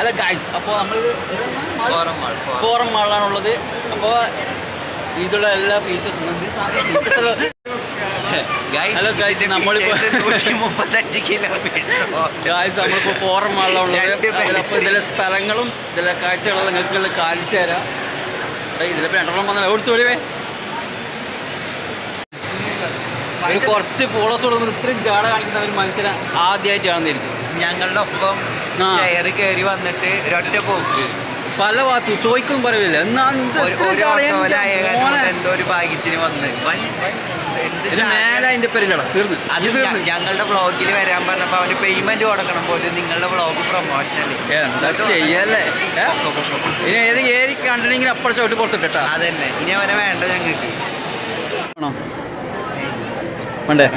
അല്ല ഗൈസ്, അപ്പോൾ നമ്മൾ ഫോറം മാളിലാണുള്ളത്. അപ്പോൾ ഇതിലുള്ള എല്ലാ ഫീച്ചേഴ്സും ഹലോ ഗൈസ്, നമ്മളിപ്പോൾ 135 കിലോമീറ്റർ ഗൈസ് നമ്മളിപ്പോൾ ഫോറം മാളിലാണുള്ളത്. അപ്പോൾ ഇതിലെ സ്ഥലങ്ങളും ഇതിലെ കാഴ്ചകളും നിങ്ങൾക്ക് കാണിച്ചു തരാം. ഇതിലിപ്പോൾ രണ്ടെണ്ണം വന്നാൽ ഓടിച്ചു ഓടിവേ. ഒരു കുറച്ച് ഫോളോസ് കൊടുക്കുന്നത് ഇത്രയും ജാട കാണിക്കുന്ന ഒരു മനുഷ്യനെ ആദ്യമായിട്ടാണെന്നിരിക്കും. ഞങ്ങളുടെ ഒപ്പം ചെയറ് കയറി വന്നിട്ട് ഒരൊറ്റ പോക്ക് പല ഭാഗത്തും ചോദിക്കും പറയില്ല. എന്തോ ഒരു ഭാഗ്യത്തിന് വന്ന് മേലെ അതിന്റെ പേരില്ലടാ തീർന്നു. ഞങ്ങളുടെ വ്ളോഗിൽ വരാൻ പറഞ്ഞപ്പോൾ അവന് പേയ്മെന്റ് കൊടുക്കണം പോലും. നിങ്ങളുടെ വ്ളോഗ് പ്രൊമോഷൻ എന്താ ചെയ്യല്ലേ? ഇനി ഏത് ഏരി കണ്ടിട്ടുണ്ടെങ്കിൽ അപ്പുറം ചോട്ട് പുറത്തിട്ടാ. അതന്നെ, ഇനി അവനെ വേണ്ട ഞങ്ങൾക്ക്. ആണോ വേണ്ടേ?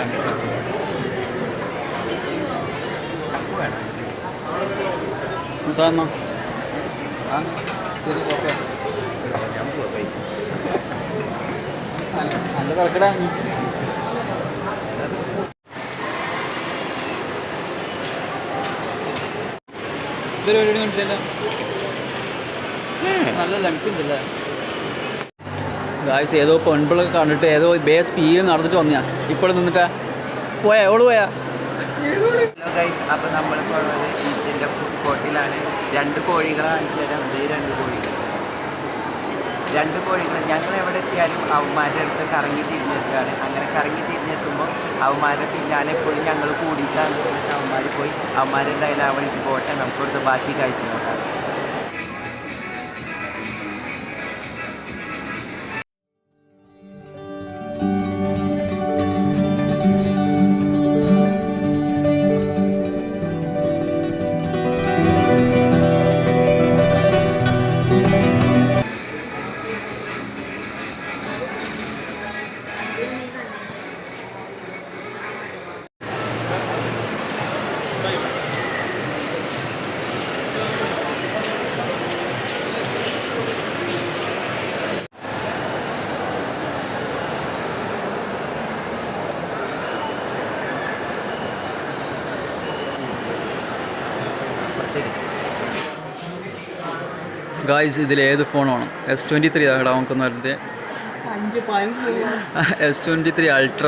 സാധനം നല്ല തിരക്കടാ. ഇതൊരു പരിപാടി കണ്ടിട്ടില്ല, നല്ല ലെങ്ത് ഉണ്ടല്ലേ ഗായ്സ്. ഏതോ പെൺപിള്ളൊക്കെ കണ്ടിട്ട് ഏതോ ബേസ് പി നടന്നിട്ട് വന്നിയാ ഇപ്പോഴും നിന്നിട്ടാ പോയാ എവള് പോയാ. ഹലോ ഗൈസ്, അപ്പോൾ നമ്മളിപ്പോൾ ഉള്ളത് ഇതിൻ്റെ ഫുഡ് കോർട്ടിലാണ്. 2 കോഴികളെ കാണിച്ചു തരാം. ഇതേ 2 കോഴികൾ ഞങ്ങൾ എവിടെ എത്തിയാലും അവന്മാരുടെ അടുത്ത് കറങ്ങി തിരിഞ്ഞെത്തുകയാണ്. അങ്ങനെ കറങ്ങി തിരിഞ്ഞെത്തുമ്പോൾ അവന്മാരുടെ പിന്നാലെ എപ്പോഴും ഞങ്ങൾ കൂടിയിട്ടാണ്. അവന്മാർ പോയി അവന്മാരെന്തായാലും അവൾ പോട്ടെ, നമുക്കൊടുത്ത് ബാക്കി കാഴ്ച നോക്കാം. ഗായ്സ്, ഇതിൽ ഏത് ഫോണാണ്? S23 ആകടാ നമുക്കൊന്ന് വരുന്നത്. S23 അൾട്ര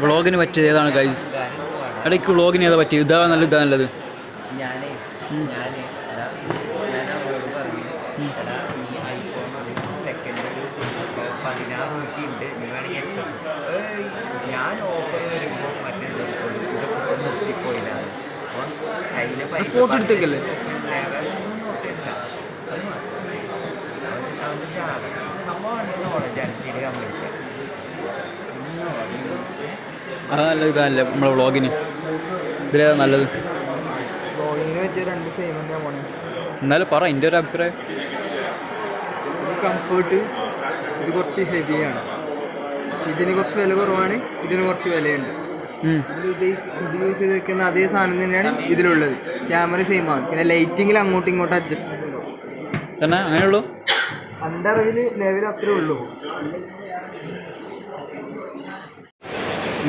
വ്ളോഗിന് പറ്റിയത് ഏതാണ് ഗൈസ്? ഇടയ്ക്ക് വ്ളോഗിന് ഏതാ പറ്റിയത്? ഇതാ നല്ലത്, ഇതാ നല്ലത്. ഞാൻ ഓഫർ വരുമ്പോൾ നിർത്തിപ്പോയില്ല. ഫോട്ടോ എടുത്തേക്കല്ലേ? അതല്ല ഇതല്ല നമ്മളെ വ്ളോഗിന് ഇതിലേതാ നല്ലത്? എന്നാലും പറ എൻ്റെ ഒരു അഭിപ്രായം. കംഫേർട്ട് ഇത് കുറച്ച് ഹെവിയാണ്, ഇതിന് കുറച്ച് വില കുറവാണ്, ഇതിന് കുറച്ച് വിലയുണ്ട്. ഇത് യൂസ് ചെയ്ത് വെക്കുന്ന അതേ സാധനം തന്നെയാണ് ഇതിലുള്ളത്. ക്യാമറ സെയിം ആണ്, പിന്നെ ലൈറ്റിങ്ങിൽ അങ്ങോട്ടും ഇങ്ങോട്ടും അഡ്ജസ്റ്റ് തന്നെ അങ്ങനെയുള്ളൂ. എൻ്റെ അറിവിൽ ലെവൽ അത്രേ ഉള്ളൂ.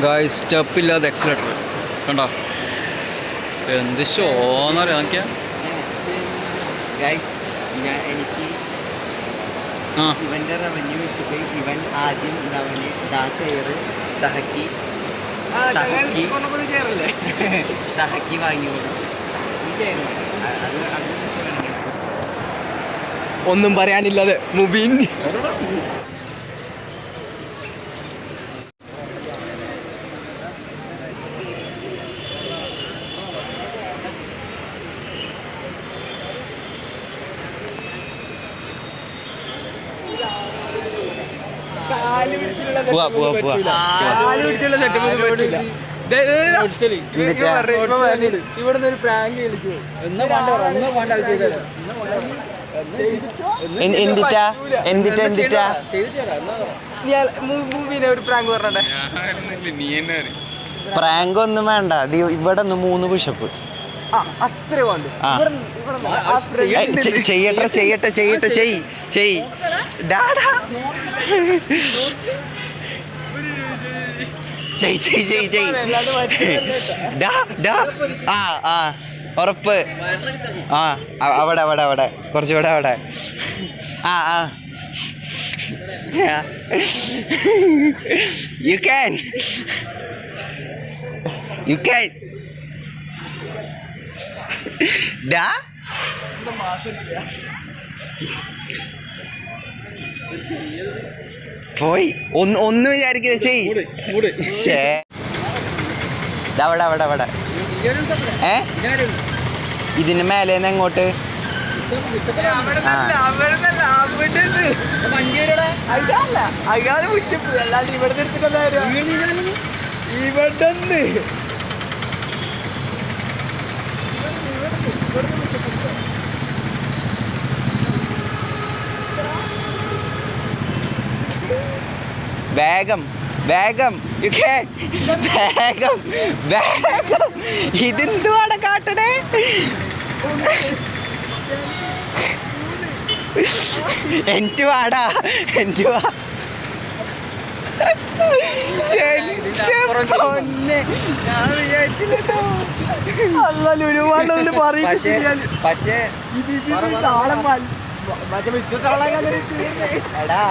ഗായ്സ്, സ്റ്റെപ്പില്ലാതെ എക്സലേറ്റർ കണ്ടോ? എന്ത് ഷോന്നറിയാം നോക്കിയാ. എനിക്ക് ഇവൻ്റെ റവന്യൂ വെച്ചിട്ട് ഇവൻ ആദ്യം അവന് ചെയർ തഹക്കി വാങ്ങി കൊടുക്കും. ഒന്നും പറയാനില്ലാതെ മുബീൻ. ഇവിടുന്ന് ഒരു പ്രാങ്ക് കളിക്കൂ. മൂവിനെ ഒരു പ്രാങ്ക് പറഞ്ഞേ. പ്രാങ്ക് ഒന്നും വേണ്ട, ഇവിടെ നിന്ന് 3 പുഷപ്പ് അത്ര വേണ്ട. ചെയ്യട്ടെ ചെയ്യട്ടെ ചെയ്യട്ടെ ചെയ് ചെയ് ഡാഡാ ചെയ് ചെയ് ചെയ് ചെയ് ഡാ ഡാ ആ ആ ഉറപ്പ്. ആ അവിടെ അവിടെ അവിടെ കുറച്ചുകൂടെ അവിടെ. ആ ആ യു ക്യാൻ ഡാ പോയി ഒന്ന് വിചാരിക്കില്ല. അവിടെ അവിടെ അവിടെ. ഇതിന് മേലേന്ന് എങ്ങോട്ട്? വേഗം വേഗം വേഗം വേഗം. ഇതെന്തുവാണ് കാട്ടണേ? എനിക്ക് വാടാ എനിക്ക് വാ. പക്ഷേ എടാ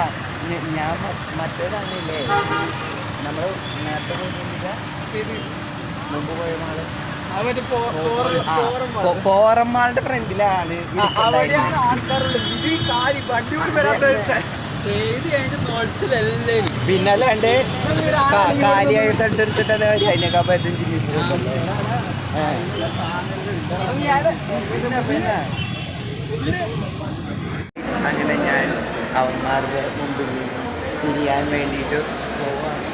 ഞാൻ മറ്റേതാണില്ലേ നമ്മള് നേരത്തെ മുമ്പ് പോയ മാള് ഫോറമ്മാളുടെ ഫ്രണ്ടിലാണ്. പിന്നല്ലാണ്ട് കാര്യമായിട്ട് എടുത്തിട്ടത് അതിനൊക്കെ 15 അങ്ങനെ ഞാൻ അവന്മാരുടെ മുമ്പിൽ നിന്ന് തിരിയാൻ വേണ്ടിയിട്ട് പോവാണ്.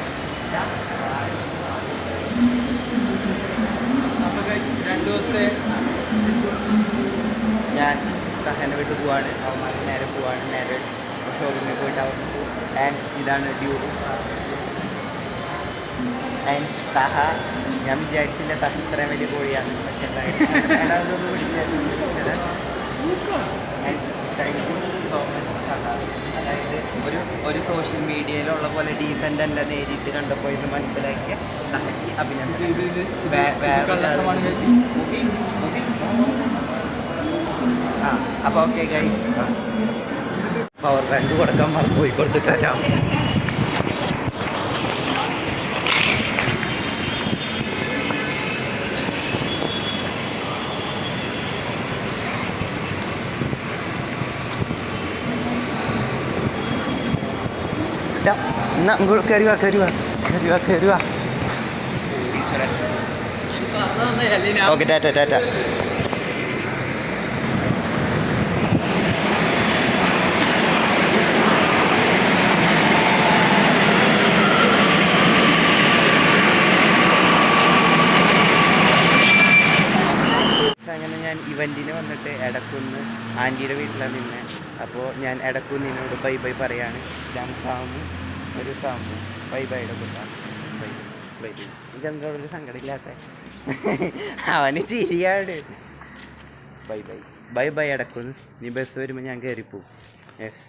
ഞാൻ സഹന വിട്ട് പോവാണ്. അവന്മാർ നേരെ പോവാണ്. നേരെ ഷോറൂമിൽ പോയിട്ട് അവിടെ പോകും. ആൻഡ് ഇതാണ് ഡ്യൂട്ടി. ആൻഡ് സഹ ഞാൻ വിചാരിച്ചില്ല സഹ ഇത്രയും വലിയ കോഴിയാണ്. പക്ഷെ അതൊന്ന് പിടിച്ചത്. And thank you so much സഹ. അതായത് ഒരു സോഷ്യൽ മീഡിയയിലുള്ള പോലെ ഡീസൻ്റ് അല്ല നേരിട്ട് കണ്ടപ്പോൾ ഇത് മനസ്സിലാക്കിയ സഹയ്ക്ക് അഭിനന്ദനം. ആ അപ്പോൾ ഓക്കെ ഗൈസ്, പവർ ബാങ്ക് കൊടുക്കാൻ മറന്നുപോയി, കൊടുത്തിട്ട് വരാം. എന്നാ കരുവാ കരുവാ കരുവാ കരുവാ. ഓക്കെ ടാറ്റ ടാറ്റ. അങ്ങനെ ഞാൻ ഇവൻറ്റിന് വന്നിട്ട് എടക്കുന്ന് ആൻറ്റിയുടെ വീട്ടിലാണ് നിന്നെ. അപ്പോൾ ഞാൻ എടക്കുന്നിനോട് ബൈ ബൈ പറയാണ്. ഞാൻ സാമു, ഒരു സാമു. ബൈ ബൈ എടക്കുന്നാണ്. Bye bye. ഇതെന്തോ ഒരു സങ്കടമില്ലാത്ത അവന് ചിരിയാണ്. ബൈ ബൈ ബൈ ബൈ എടക്കുന്ന്. നീ ബസ് വരുമ്പോൾ ഞാൻ കയറിപ്പോവും. യെസ്.